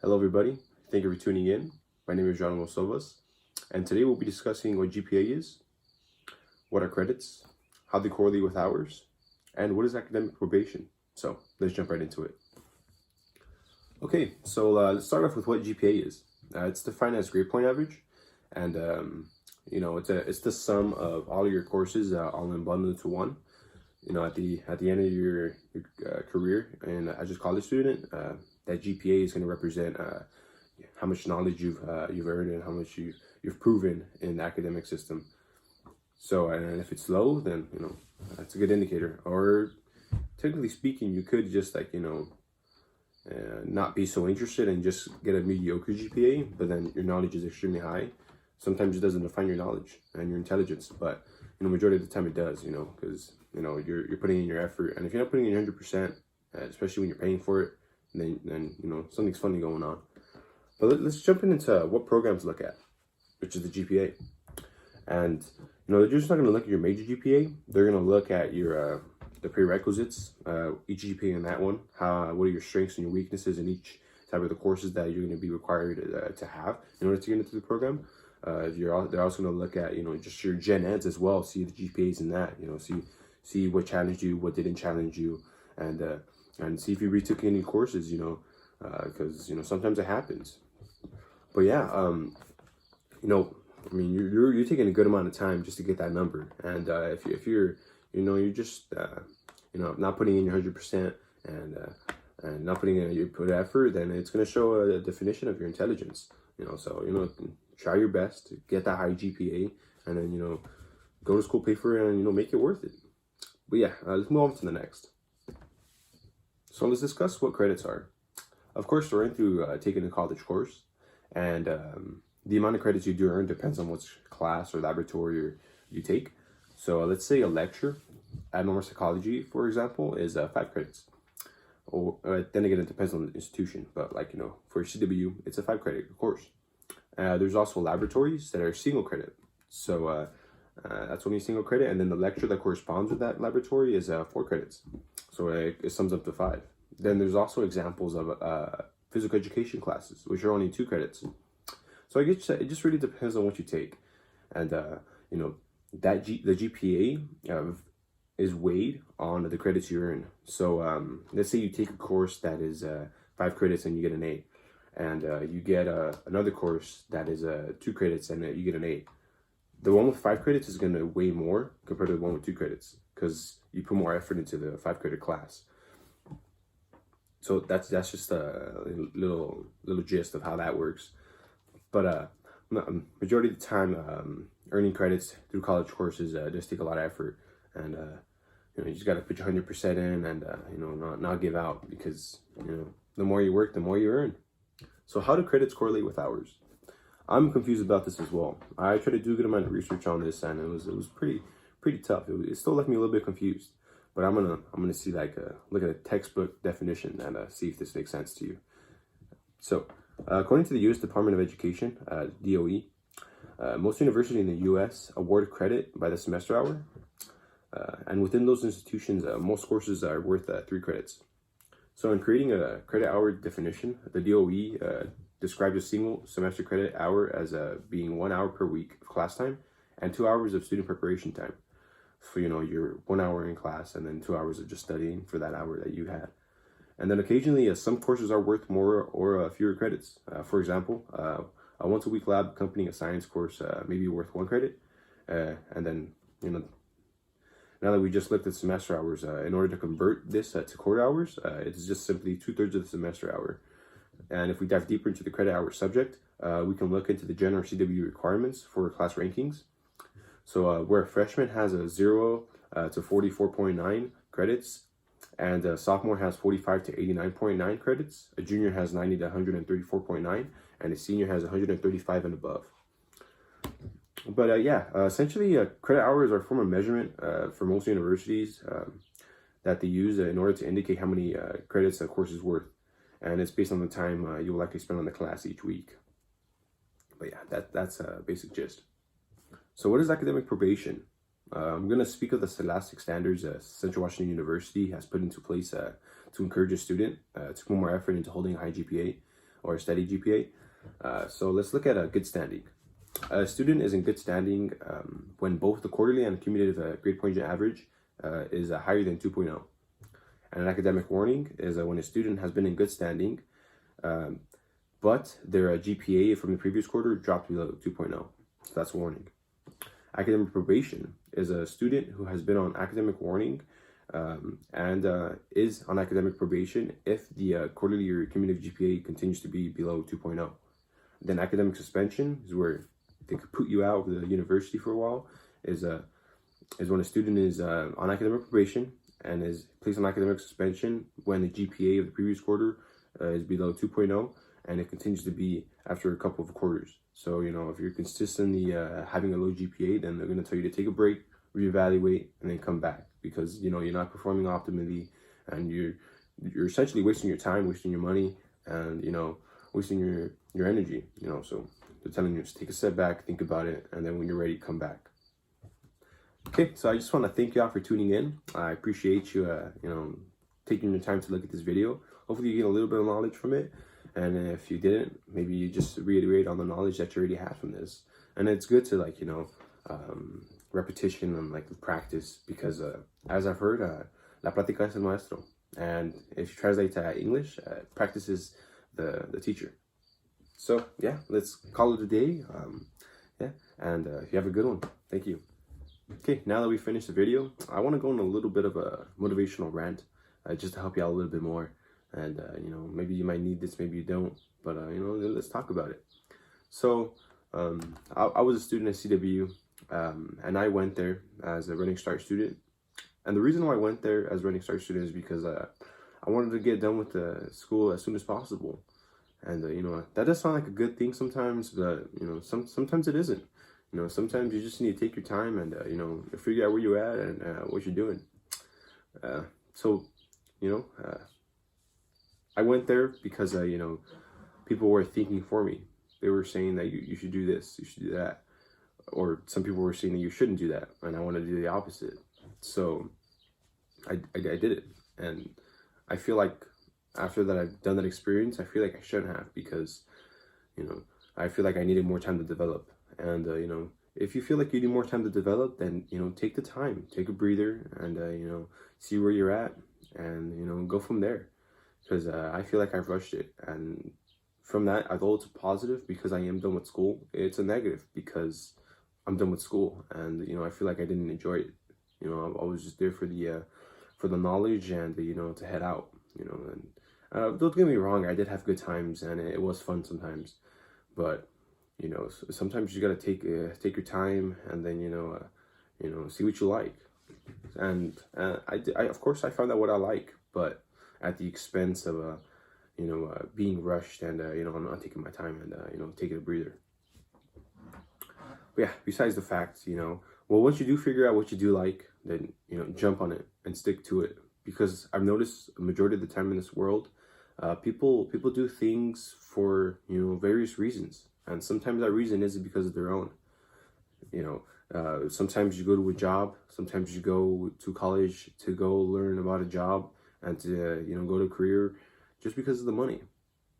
Hello everybody, thank you for tuning in. My name is John Silvas, and today we'll be discussing what GPA is, what are credits, how they correlate with hours, and what is academic probation. So let's jump right into it. Okay, so let's start off with what GPA is. It's defined as grade point average, and it's the sum of all of your courses all in bundled into one. At the end of your career and as a college student, that GPA is going to represent how much knowledge you've earned and how much you've proven in the academic system. So, and if it's low, then that's a good indicator. Or technically speaking, you could just not be so interested and just get a mediocre GPA, but then your knowledge is extremely high. Sometimes it doesn't define your knowledge and your intelligence, but majority of the time it does. Because you're putting in your effort, and if you're not putting in 100%, especially when you're paying for it, then something's funny going on. But let's jump into what programs look at, which is the GPA. And they're just not going to look at your major GPA. They're going to look at your the prerequisites, each GPA in that one. What are your strengths and your weaknesses in each type of the courses that you're going to be required to have in order to get into the program. They're also going to look at just your gen eds as well. See the GPAs in that. See what challenged you, what didn't challenge you, and see if you retook any courses. Because sometimes it happens. But yeah, you're taking a good amount of time just to get that number, and if you're you're just not putting in your 100% and not putting in your put effort, then it's going to show a definition of your intelligence. So try your best to get that high GPA, and then go to school, pay for it, and make it worth it. But yeah, let's move on to the next. So let's discuss what credits are. Of course, we're in through taking a college course, and the amount of credits you do earn depends on which class or laboratory you take. So let's say a lecture, abnormal psychology, for example, is 5 credits. Or then again, it depends on the institution, but for CW, it's a 5-credit course. There's also laboratories that are single credit. So that's only single credit, and then the lecture that corresponds with that laboratory is 4 credits. So it sums up to 5. Then there's also examples of physical education classes, which are only 2 credits. So I guess it just really depends on what you take, and the GPA is weighed on the credits you earn. So let's say you take a course that is 5 credits and you get an 8, and you get another course that is 2 credits and you get an 8. The one with 5 credits is going to weigh more compared to the one with 2 credits because you put more effort into the 5-credit class. So that's just a little gist of how that works. But majority of the time, earning credits through college courses just take a lot of effort, and you just got to put your 100% in, and not give out, because the more you work, the more you earn. So how do credits correlate with hours? I'm confused about this as well. I tried to do a good amount of research on this, and it was pretty tough. It still left me a little bit confused. But I'm gonna see look at a textbook definition and see if this makes sense to you. So according to the U.S. Department of Education, DOE, most universities in the U.S. award credit by the semester hour, and within those institutions, most courses are worth 3 credits. So in creating a credit hour definition, the DOE describes a single semester credit hour as being 1 hour per week of class time and 2 hours of student preparation time. For your 1 hour in class and then 2 hours of just studying for that hour that you had. And then occasionally some courses are worth more or fewer credits. For example, a once-a-week lab accompanying a science course may be worth 1 credit. And then now that we just looked at semester hours, in order to convert this to quarter hours, it's just simply 2/3 of the semester hour. And if we dive deeper into the credit hour subject, we can look into the general CW requirements for class rankings. So where a freshman has a 0 to 44.9 credits, and a sophomore has 45 to 89.9 credits, a junior has 90 to 134.9, and a senior has 135 and above. But essentially credit hours are a form of measurement for most universities that they use in order to indicate how many credits a course is worth. And it's based on the time you will likely spend on the class each week. But yeah, that's a basic gist. So what is academic probation? I'm going to speak of the scholastic standards Central Washington University has put into place to encourage a student to put more effort into holding a high GPA. or a steady GPA. So let's look at a good standing. A student is in good standing when both the quarterly and cumulative grade point average is higher than 2.0. And an academic warning is when a student has been in good standing, but their GPA from the previous quarter dropped below 2.0. So that's a warning. Academic probation is a student who has been on academic warning and is on academic probation if the quarterly or cumulative GPA continues to be below 2.0. Then academic suspension is where they could put you out of the university for a while, is when a student is on academic probation and is placed on academic suspension when the GPA of the previous quarter is below 2.0 and it continues to be after a couple of quarters. So, if you're consistently having a low GPA, then they're going to tell you to take a break, reevaluate, and then come back because, you're not performing optimally and you're essentially wasting your time, wasting your money, and, wasting your energy, so they're telling you to take a step back, think about it, and then when you're ready, come back. Okay, so I just want to thank y'all for tuning in. I appreciate you, taking your time to look at this video. Hopefully you get a little bit of knowledge from it. And if you didn't, maybe you just reiterate on the knowledge that you already had from this. And it's good to repetition and practice because as I've heard, la práctica es el maestro. And if you translate to English, practice is the teacher. So yeah, let's call it a day. And you have a good one. Thank you. Okay, now that we finished the video, I want to go on a little bit of a motivational rant just to help you out a little bit more. And, maybe you might need this, maybe you don't, but, let's talk about it. So, I was a student at CW, and I went there as a Running Start student. And the reason why I went there as a Running Start student is because I wanted to get done with the school as soon as possible. And, that does sound like a good thing sometimes, but, sometimes it isn't. Sometimes you just need to take your time and, figure out where you're at and what you're doing. I went there because, people were thinking for me. They were saying that you should do this, you should do that. Or some people were saying that you shouldn't do that. And I wanted to do the opposite. So I did it. And I feel like after that I've done that experience, I feel like I shouldn't have because, I feel like I needed more time to develop. And, if you feel like you need more time to develop, then, take the time, take a breather and, see where you're at and, go from there. Because I feel like I've rushed it. And from that, although it's a positive because I am done with school, it's a negative because I'm done with school. And, I feel like I didn't enjoy it. I was just there for the knowledge and, to head out, and don't get me wrong, I did have good times and it was fun sometimes. But, sometimes you got to take your time and then, see what you like. And I of course, I found out what I like, but at the expense of, being rushed and, I'm not taking my time and, taking a breather. But yeah, besides the fact, well, once you do figure out what you do like, then, jump on it and stick to it. Because I've noticed a majority of the time in this world, people do things for, various reasons. And sometimes that reason isn't because of their own. Sometimes you go to a job, sometimes you go to college to go learn about a job and to, go to a career just because of the money.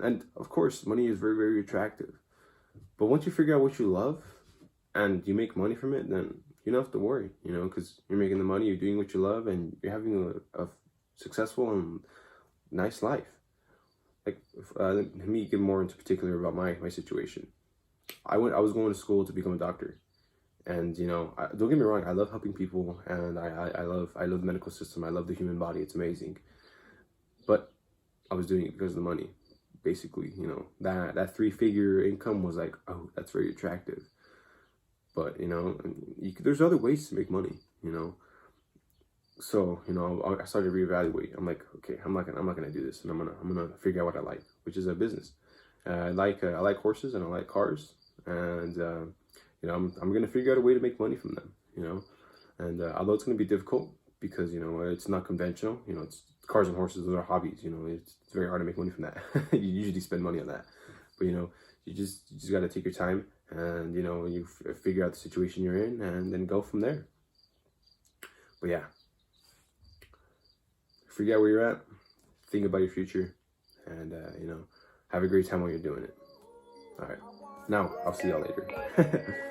And of course, money is very, very attractive. But once you figure out what you love and you make money from it, then you don't have to worry, because you're making the money, you're doing what you love, and you're having a successful and nice life. Let me get more into particular about my situation. I was going to school to become a doctor. And, don't get me wrong, I love helping people and I love the medical system. I love the human body. It's amazing. But I was doing it because of the money. Basically, that 3-figure income was like, oh, that's very attractive. But, there's other ways to make money, So, I started to reevaluate. I'm like, okay, I'm not gonna do this, and I'm gonna figure out what I like, which is a business. I like horses and I like cars, and I'm gonna figure out a way to make money from them, And although it's gonna be difficult because it's not conventional, it's cars and horses, those are hobbies, it's very hard to make money from that. You usually spend money on that, but you just gotta take your time and you figure out the situation you're in and then go from there. But yeah, figure out where you're at, think about your future, and Have a great time while you're doing it. All right. Now, I'll see y'all later.